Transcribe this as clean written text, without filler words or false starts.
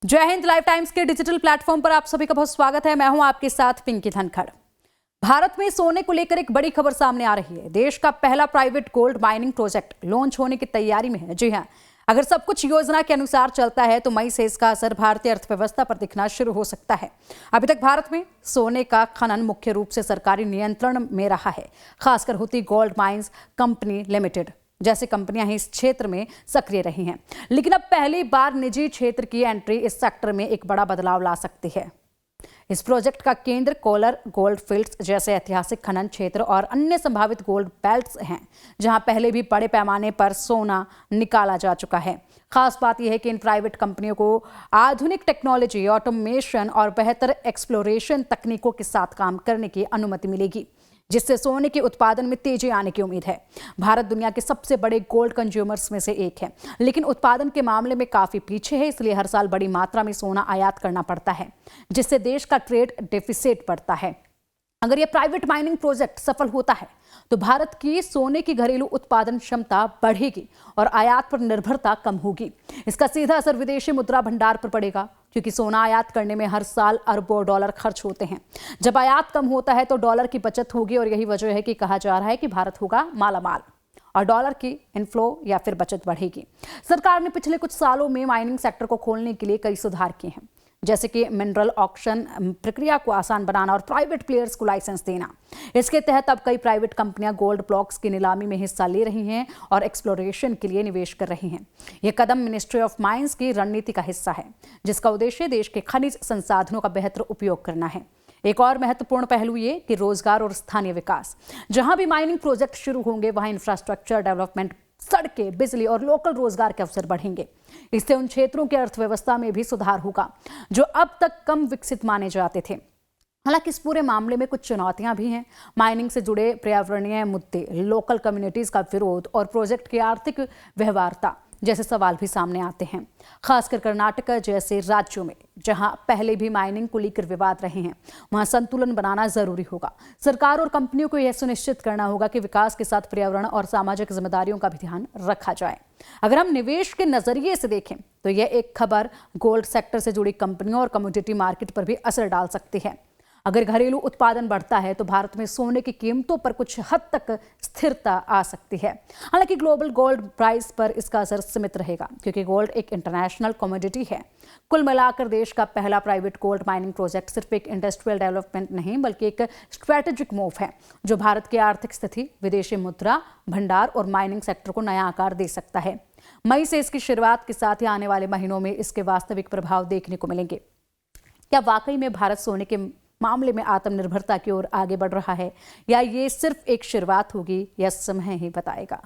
जय Hind. Live times के digital platform पर आप सभी का बहुत स्वागत है। मैं हूं आपके साथ पिंकी धनखड़। भारत में सोने को लेकर एक बड़ी खबर सामने आ रही है। देश का पहला private gold mining project launch होने की तैयारी में है। जी हां, अगर सब कुछ योजना के अनुसार चलता है तो मई से इसका असर भारतीय अर्थव्यवस्था पर दिखना शुरू हो सकता है। अभी तक भारत में सोने का खनन मुख्य रूप से सरकारी नियंत्रण में रहा है, खासकर होती गोल्ड माइंस कंपनी लिमिटेड जैसी कंपनियां ही इस क्षेत्र में सक्रिय रही हैं। लेकिन अब पहली बार निजी क्षेत्र की एंट्री इस सेक्टर में एक बड़ा बदलाव ला सकती है। इस प्रोजेक्ट का केंद्र कोलर गोल्ड फील्ड्स जैसे ऐतिहासिक खनन क्षेत्र और अन्य संभावित गोल्ड बेल्ट्स हैं, जहां पहले भी बड़े पैमाने पर सोना निकाला जा चुका है। खास बात यह है कि इन प्राइवेट कंपनियों को आधुनिक टेक्नोलॉजी, ऑटोमेशन और बेहतर एक्सप्लोरेशन तकनीकों के साथ काम करने की अनुमति मिलेगी, जिससे सोने के उत्पादन में तेजी आने की उम्मीद है। भारत दुनिया के सबसे बड़े गोल्ड कंज्यूमर्स में से एक है, लेकिन उत्पादन के मामले में काफी पीछे है। इसलिए हर साल बड़ी मात्रा में सोना आयात करना पड़ता है, जिससे देश का ट्रेड डेफिसिट बढ़ता है। अगर यह प्राइवेट माइनिंग प्रोजेक्ट सफल होता है तो भारत की सोने की घरेलू उत्पादन क्षमता बढ़ेगी और आयात पर निर्भरता कम होगी। इसका सीधा असर विदेशी मुद्रा भंडार पर पड़ेगा, क्योंकि सोना आयात करने में हर साल अरबों डॉलर खर्च होते हैं। जब आयात कम होता है तो डॉलर की बचत होगी और यही वजह है कि कहा जा रहा है कि भारत होगा मालामाल और डॉलर की इनफ्लो या फिर बचत बढ़ेगी। सरकार ने पिछले कुछ सालों में माइनिंग सेक्टर को खोलने के लिए कई सुधार किए हैं, जैसे कि मिनरल ऑक्शन प्रक्रिया को आसान बनाना और प्राइवेट प्लेयर्स को लाइसेंस देना। इसके तहत अब कई प्राइवेट कंपनियां गोल्ड ब्लॉक्स की नीलामी में हिस्सा ले रही हैं और एक्सप्लोरेशन के लिए निवेश कर रही हैं। यह कदम मिनिस्ट्री ऑफ माइंस की रणनीति का हिस्सा है, जिसका उद्देश्य देश के खनिज संसाधनों का बेहतर उपयोग करना है। एक और महत्वपूर्ण पहलू ये कि रोजगार और स्थानीय विकास। जहां भी माइनिंग प्रोजेक्ट शुरू होंगे वहां इंफ्रास्ट्रक्चर डेवलपमेंट, सड़कें, बिजली और लोकल रोजगार के अवसर बढ़ेंगे। इससे उन क्षेत्रों की अर्थव्यवस्था में भी सुधार होगा जो अब तक कम विकसित माने जाते थे। हालांकि इस पूरे मामले में कुछ चुनौतियां भी हैं। माइनिंग से जुड़े पर्यावरणीय मुद्दे, लोकल कम्युनिटीज का विरोध और प्रोजेक्ट की आर्थिक व्यवहार्यता जैसे सवाल भी सामने आते हैं। खासकर कर्नाटक जैसे राज्यों में, जहां पहले भी माइनिंग को लेकर विवाद रहे हैं, वहां संतुलन बनाना जरूरी होगा। सरकार और कंपनियों को यह सुनिश्चित करना होगा कि विकास के साथ पर्यावरण और सामाजिक जिम्मेदारियों का भी ध्यान रखा जाए। अगर हम निवेश के नजरिए से देखें तो यह एक खबर गोल्ड सेक्टर से जुड़ी कंपनियों और कमोडिटी मार्केट पर भी असर डाल सकती है। अगर घरेलू उत्पादन बढ़ता है तो भारत में सोने की कीमतों पर कुछ हद तक स्थिरता आ सकती है। हालांकि ग्लोबल गोल्ड प्राइस पर इसका असर सीमित रहेगा, क्योंकि गोल्ड एक इंटरनेशनल कमोडिटी है। कुल मिलाकर देश का पहला प्राइवेट गोल्ड माइनिंग प्रोजेक्ट सिर्फ एक इंडस्ट्रियल डेवलपमेंट नहीं, बल्कि एक स्ट्रैटेजिक मूव है, जो भारत की आर्थिक स्थिति, विदेशी मुद्रा भंडार और माइनिंग सेक्टर को नया आकार दे सकता है। मई से इसकी शुरुआत के साथ ही आने वाले महीनों में इसके वास्तविक प्रभाव देखने को मिलेंगे। क्या वाकई में भारत सोने के मामले में आत्मनिर्भरता की ओर आगे बढ़ रहा है, या ये सिर्फ एक शुरुआत होगी, यह समय ही बताएगा।